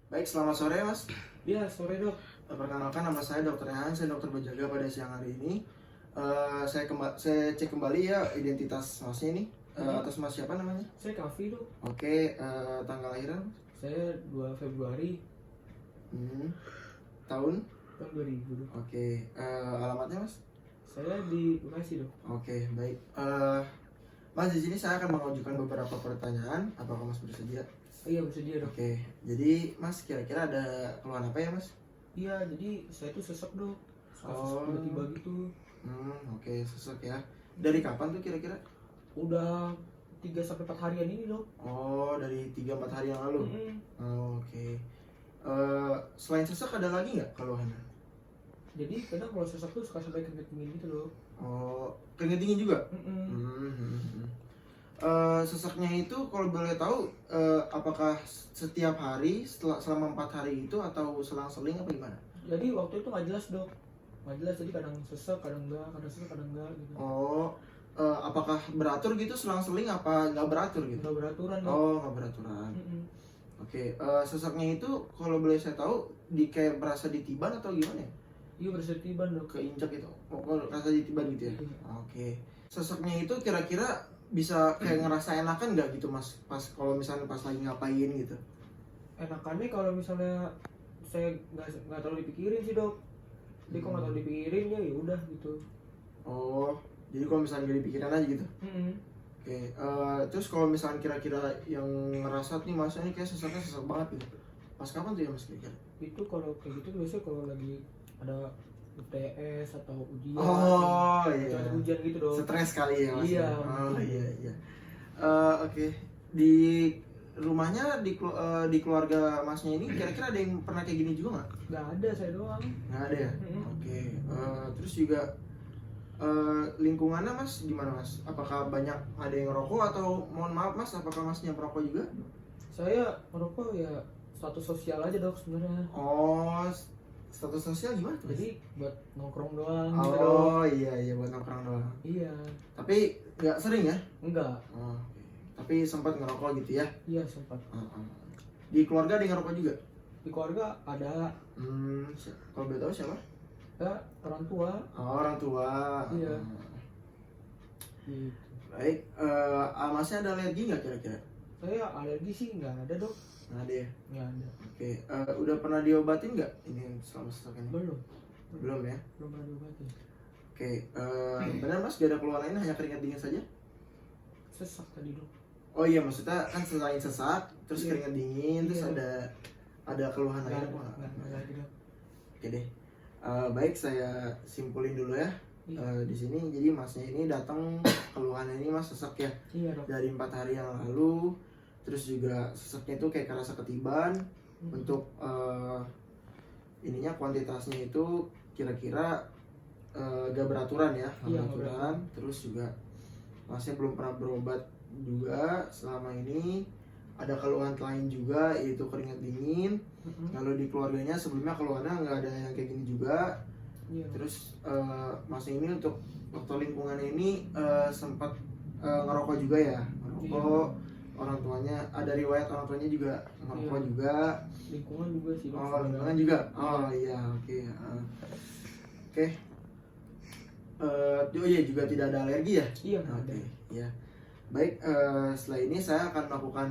Baik, selamat sore Mas. Iya, sore dok. Perkenalkan nama saya Dr. Rehan, saya dokter berjaga pada siang hari ini. Saya cek kembali ya identitas Masnya ini. Atas Mas siapa namanya? Saya Kavi dok. Oke, tanggal lahiran? Saya 2 Februari Hmm, tahun? tahun 2000 dok. Oke, alamatnya Mas? Saya di Bekasi dok. Oke, baik. Mas, di sini saya akan mengajukan beberapa pertanyaan. Apakah Mas bersedia? Iya, bersedia dok. Oke, jadi Mas kira-kira ada keluhan apa ya Mas? Iya, jadi saya tuh sesek dok. Suka Oh. sesek tiba-tiba gitu. Oke, sesek ya. Dari kapan tuh kira-kira? Udah 3-4 harian ini dok. Oh, dari 3-4 hari yang lalu. Mm-mm. Oh, oke. Selain sesek ada lagi nggak keluhannya? Jadi kadang kalau sesek tuh suka sampai keringet dingin gitu dok. Oh, keringet dingin juga? Mm-mm. Seseknya itu kalau boleh tahu, apakah setiap hari selama 4 hari itu atau selang-seling apa gimana? Jadi waktu itu nggak jelas dok. Nggak jelas, jadi kadang sesek, kadang enggak, kadang sesek, kadang enggak gitu. Oh, apakah beratur gitu selang-seling apa nggak beratur gitu? Nggak beraturan dok. Oh, nggak beraturan. Mm-mm. Oke, seseknya itu kalau boleh saya tahu kayak berasa ditiban atau gimana ya? Iya, bersetiban dok. Keinjak gitu. Oh, kok rasa ditiban gitu ya? Iya. Oke. Seseknya itu kira-kira bisa kayak ngerasa enakan nggak gitu Mas? Pas kalau misalnya pas lagi ngapain gitu. Enakannya kalau misalnya saya nggak terlalu dipikirin sih dok. Jadi kalau nggak terlalu dipikirin ya udah gitu. Oh, jadi kalau misalnya nggak dipikirin aja gitu. Mm-mm. Oke. Terus kalau misalnya kira-kira yang ngerasa nih Mas ini kayak seseknya sesek banget gitu. Pas kapan tuh ya Mas kira-kira? Itu kalau kayak gitu biasanya kalau lagi ada UTS atau ujian. Oh, atau iya. ada ujian gitu dong. Stres kali ya Mas. Iya. Oh, iya. Oke. Di rumahnya di keluarga Masnya ini kira-kira ada yang pernah kayak gini juga nggak? Nggak ada, saya doang. Nggak ada ya? Mm-mm. Oke. Terus juga lingkungannya Mas gimana Mas? Apakah banyak ada yang ngerokok atau mohon maaf Mas, apakah Masnya perokok juga? Saya merokok ya status sosial aja dok sebenarnya. Oh, status sosial gimana tuh? Mas? Jadi buat nongkrong doang gitu dok. Oh iya buat nongkrong doang. Iya. Tapi nggak sering ya? Enggak. Oh, oke. Tapi sempat ngerokok gitu ya? Iya, sempat. Di keluarga ada yang ngerokok juga? Di keluarga ada Kalau boleh tahu siapa? ya orang tua. Oh, orang tua. Iya. Gitu. Baik, Masnya ada alergi nggak kira-kira? Saya alergi sih nggak ada dok. Nggak ada ya? Nggak ada. Oke, udah pernah diobatin nggak ini selama sesek ini? Belum ya? Belum pernah diobatin. Oke, benar Mas, gak ada keluhan lain, hanya keringat dingin saja? Sesak tadi dok. Oh iya, maksudnya kan selain sesak, terus Iya. keringat dingin, terus Iya. ada keluhan lain apa? Nggak lagi dok. Oke deh. Baik, saya simpulin dulu ya. Iya. Di sini jadi Masnya ini datang keluhannya ini Mas sesak ya Iya dok. dari 4 hari yang lalu. Terus juga seseknya itu kayak kerasa ketiban. Untuk ininya kuantitasnya itu kira-kira gak beraturan ya, gak Iya, beraturan. Terus juga Masnya belum pernah berobat juga selama ini. Ada keluhan lain juga yaitu keringat dingin. Lalu di keluarganya sebelumnya keluhannya nggak ada yang kayak gini juga. Iya. Terus Masnya ini untuk waktu lingkungannya ini sempat ngerokok juga ya, ngerokok. Orang tuanya ada riwayat orang tuanya juga ngerokok Iya. juga. Lingkungan juga sih dok. Oh, lingkungan juga. Oh iya, oke. Oke. Oh iya, juga tidak ada alergi ya? Iya, nggak ada. Oke, ya. Baik, setelah ini saya akan melakukan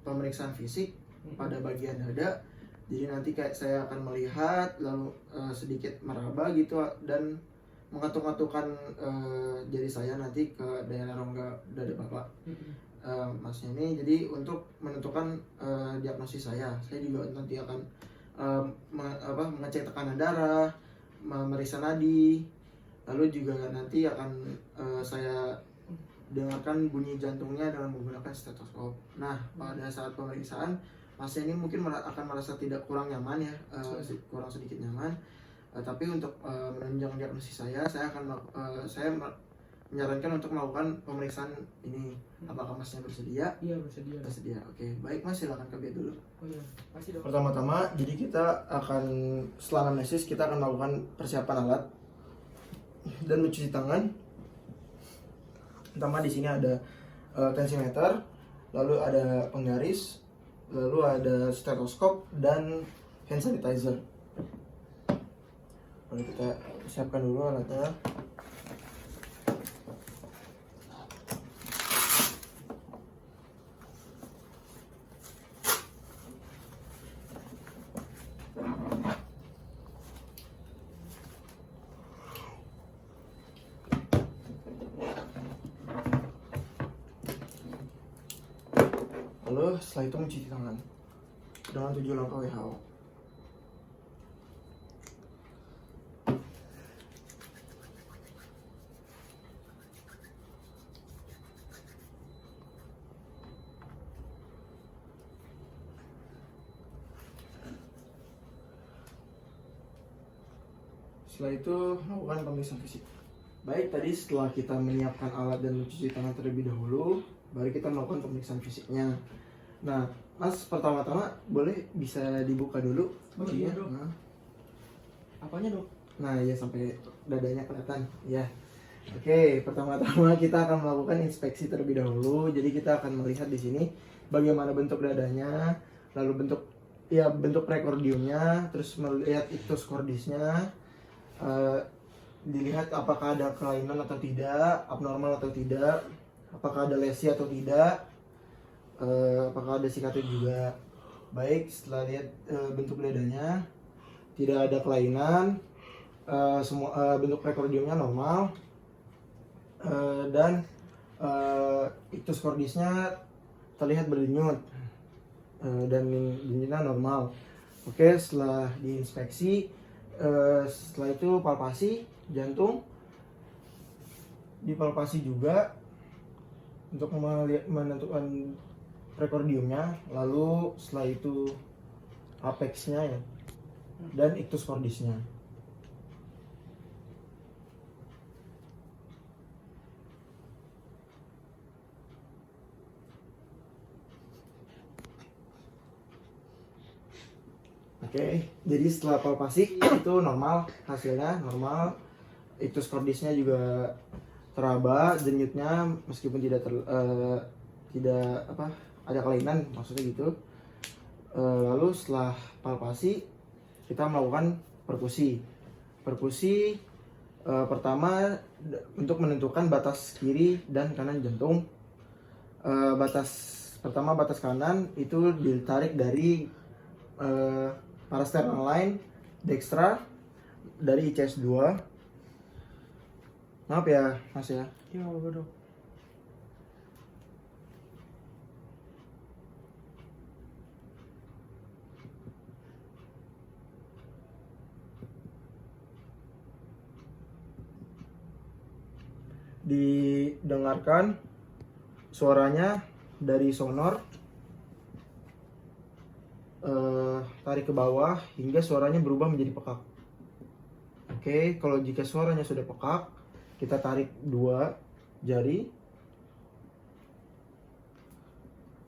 pemeriksaan fisik pada bagian dada. Jadi nanti kayak saya akan melihat lalu sedikit meraba gitu dan mengatuk-atukkan jari saya nanti ke daerah rongga dada Bapak. Masnya ini jadi untuk menentukan diagnosis saya juga nanti akan mengecek tekanan darah, memeriksa nadi, lalu juga nanti akan saya dengarkan bunyi jantungnya dengan menggunakan stetoskop. Nah, pada saat pemeriksaan Masnya ini mungkin akan merasa tidak kurang nyaman ya, kurang sedikit nyaman. Tapi untuk menunjang diagnosis saya akan menyarankan untuk melakukan pemeriksaan ini. Apakah Masnya bersedia? Iya, bersedia. Bersedia. Oke, baik Mas, silakan ke bed dulu. Oh iya, pasti dok. Pertama-tama, jadi kita akan setelah anamnesis kita akan melakukan persiapan alat dan mencuci tangan. Pertama di sini ada tensimeter, lalu ada penggaris, lalu ada stetoskop dan hand sanitizer. Lalu kita siapkan dulu alatnya. Lalu setelah itu mencuci tangan dengan 7 langkah WHO. Setelah itu lakukan pemeriksaan fisik. Baik, tadi setelah kita menyiapkan alat dan mencuci tangan terlebih dahulu, baru kita melakukan pemeriksaan fisiknya. Nah, Mas, pertama-tama boleh bisa dibuka dulu Iya, bajunya. Dok. Nah, Apanya, Dok? nah ya sampai dadanya kelihatan. Ya. Oke, pertama-tama kita akan melakukan inspeksi terlebih dahulu. Jadi kita akan melihat di sini bagaimana bentuk dadanya, lalu bentuk prekordiumnya, terus melihat ictus cordisnya. Dilihat apakah ada kelainan atau tidak, abnormal atau tidak, apakah ada lesi atau tidak, apakah ada sikat juga. Baik, setelah lihat bentuk dadanya tidak ada kelainan, semua bentuk prekordiumnya normal, dan ictus cordisnya terlihat berdenyut, dan denyutnya normal. Oke, setelah diinspeksi, setelah itu palpasi jantung, dipalpasi juga untuk menentukan prekordiumnya, lalu setelah itu apexnya ya, dan ictus cordisnya. Oke, jadi setelah palpasi itu normal, hasilnya normal, ictus cordisnya juga teraba, denyutnya meskipun tidak ada kelainan, maksudnya gitu. Lalu setelah palpasi kita melakukan perkusi. Pertama untuk menentukan batas kiri dan kanan jantung. Batas kanan itu ditarik dari parasternal line dextra dari ICS 2. Maaf ya Mas ya. Iya, apa, Dok? Didengarkan suaranya dari sonor, tarik ke bawah hingga suaranya berubah menjadi pekak. Oke, kalau jika suaranya sudah pekak, kita tarik 2 jari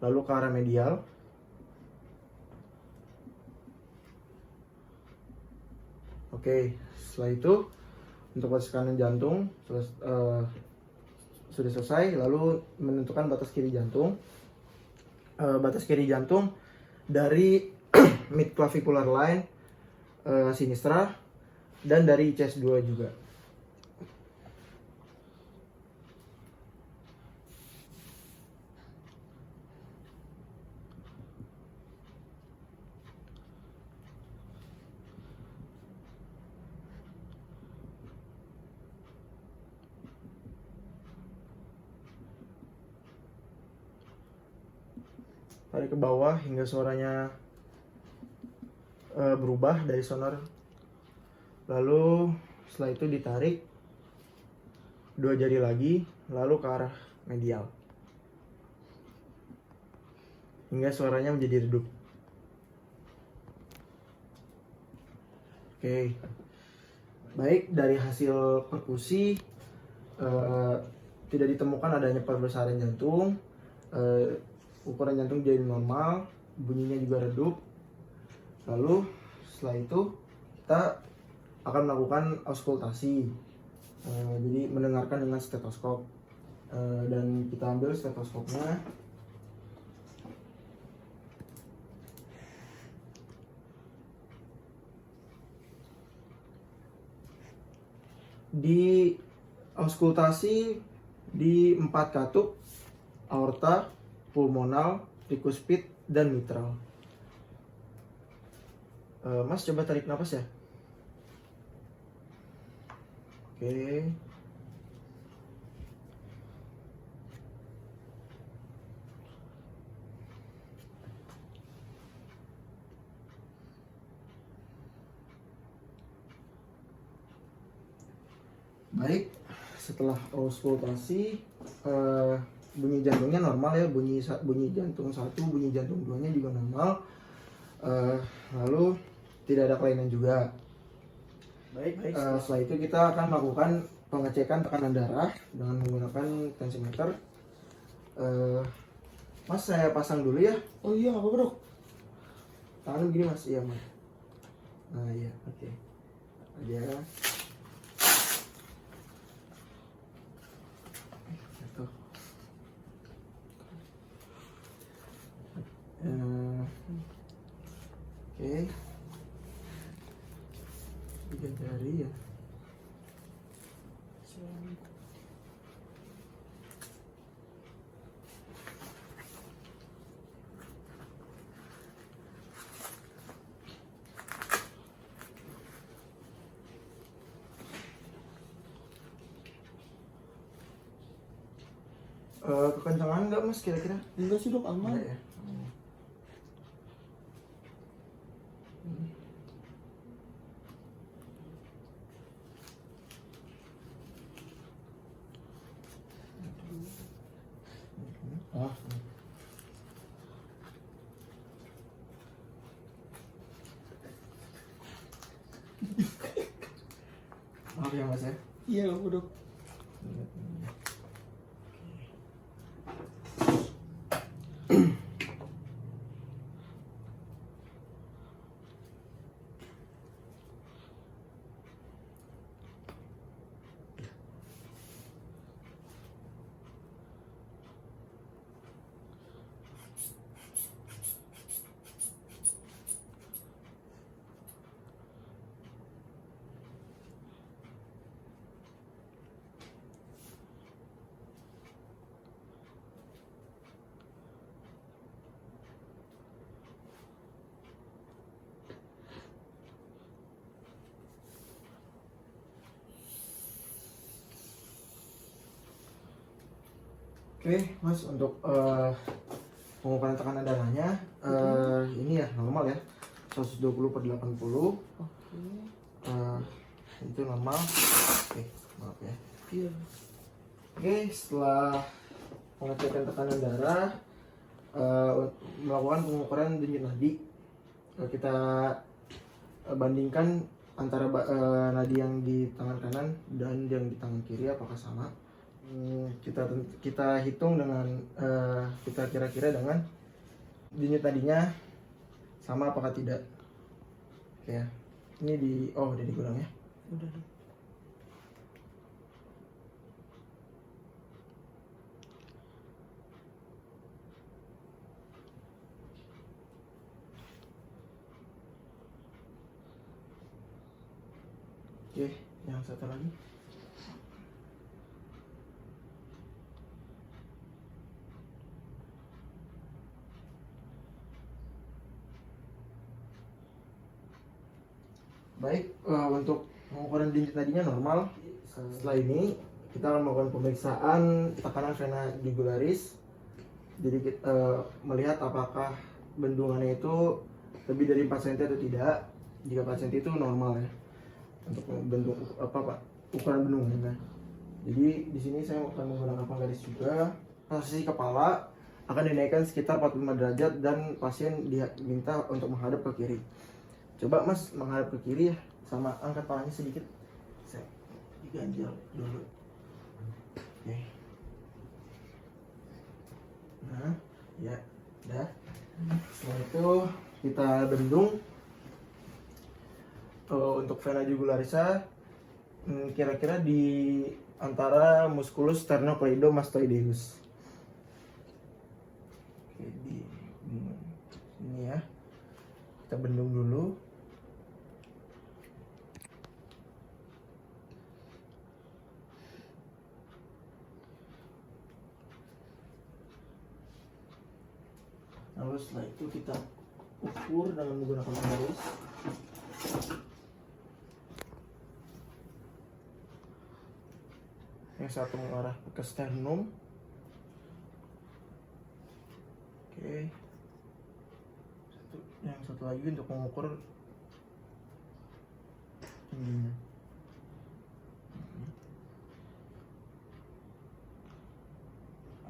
lalu ke arah medial. Oke, setelah itu untuk batas kanan jantung sudah selesai, lalu menentukan batas kiri jantung. Batas kiri jantung dari mid clavicular line sinistra dan dari ICS 2 juga. Tarik ke bawah hingga suaranya berubah dari sonor. Lalu setelah itu ditarik 2 jari lagi lalu ke arah medial hingga suaranya menjadi redup. Oke. Baik, dari hasil perkusi tidak ditemukan adanya perbesaran jantung, ukuran jantung jadi normal, bunyinya juga redup. Lalu setelah itu kita akan melakukan auskultasi, jadi mendengarkan dengan stetoskop, dan kita ambil stetoskopnya. di auskultasi di 4 katup, aorta, pulmonal, trikuspid, dan mitral. Mas coba tarik nafas ya. Oke. Baik, setelah auskultasi bunyi jantungnya normal ya, bunyi jantung 1, bunyi jantung 2-nya juga normal. Lalu tidak ada kelainan juga. Baik. Setelah itu kita akan melakukan pengecekan tekanan darah dengan menggunakan tensimeter. Mas, saya pasang dulu ya. Oh iya, apa Dok? Tangan begini Mas, iya Mas. Nah iya, oke. Aja. Tuh. Oke. 3 jari ya. Kekencangan nggak Mas kira-kira? Enggak sih Dok, aman. Enggak ya. Ah. Maaf ya Mas ya. Iya, apa Dok? Oke, Mas, untuk pengukuran tekanan darahnya ini ya normal ya, 120/80. Oke. Itu normal. Oke, maaf ya. Iya. Oke, setelah pengecekan tekanan darah, melakukan pengukuran denyut nadi, kita bandingkan antara nadi yang di tangan kanan dan yang di tangan kiri apakah sama. Kita hitung dengan kita kira-kira dengan denyut nadinya sama apakah tidak. Oke ya. Ini udah digulang ya. Udah Dok. Oke, yang satu lagi. Baik, untuk pengukuran denyut nadinya normal. Setelah ini kita akan melakukan pemeriksaan tekanan vena jugularis. Jadi kita melihat apakah bendungannya itu lebih dari 4 cm atau tidak. Jika 4 cm itu normal ya. Untuk bentuk ukuran bendungannya. Jadi di sini saya akan menggunakan penggaris juga. Posisi kepala akan dinaikkan sekitar 45 derajat dan pasien diminta untuk menghadap ke kiri. Coba Mas menghadap ke kiri ya, sama angkat palanya sedikit. Saya diganjel dulu. Oke. Nah, ya, udah. Setelah itu kita bendung. Untuk vena jugularisnya kira-kira di antara musculus sternocleidomastoideus. Oke, di ini ya. Kita bendung dulu. Lalu setelah itu kita ukur dengan menggunakan garis. Yang satu mengarah ke sternum. Oke. Yang satu lagi untuk mengukur tingginya.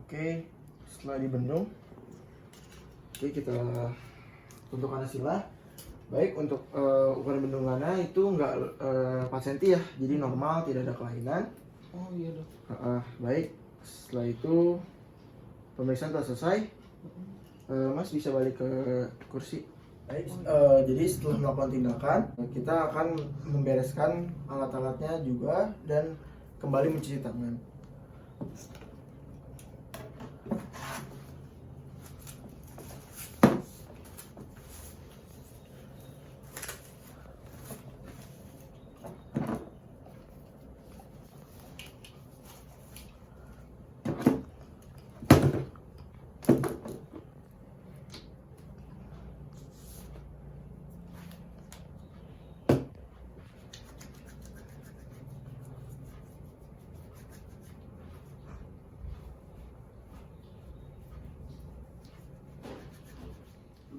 Oke, setelah dibendung, oke kita tentukan hasilnya. Baik, untuk ukuran bendungannya itu enggak 4 cm ya, jadi normal, tidak ada kelainan. Oh iya dok. Baik, setelah itu pemeriksaan telah selesai. Mas bisa balik ke kursi. Baik, jadi setelah melakukan tindakan, kita akan membereskan alat-alatnya juga dan kembali mencuci tangan.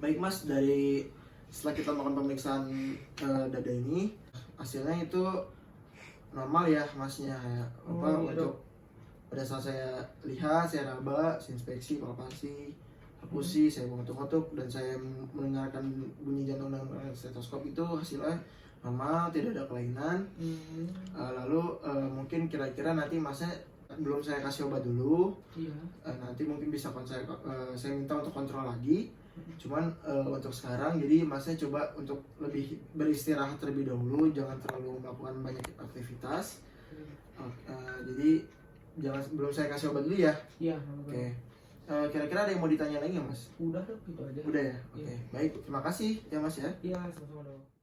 Baik Mas, dari setelah kita melakukan pemeriksaan dada ini, hasilnya itu normal ya Masnya ya. Untuk pada saat saya lihat, saya raba, saya inspeksi, palpasi, akusi, saya mengetuk-ketuk dan saya mendengarkan bunyi jantung dengan stetoskop, itu hasilnya normal, tidak ada kelainan. Lalu mungkin kira-kira nanti Masnya, belum saya kasih obat dulu. Iya. Nanti mungkin bisa saya minta untuk kontrol lagi. Cuman untuk sekarang jadi Masnya coba untuk lebih beristirahat terlebih dahulu, jangan terlalu melakukan banyak aktivitas. Jadi belum saya kasih obat dulu ya. Iya. Oke. Kira-kira ada yang mau ditanya lagi nggak Mas? Udah dok, gitu aja. Udah ya. Oke. Baik, terima kasih ya Mas ya. Iya, sama-sama dok.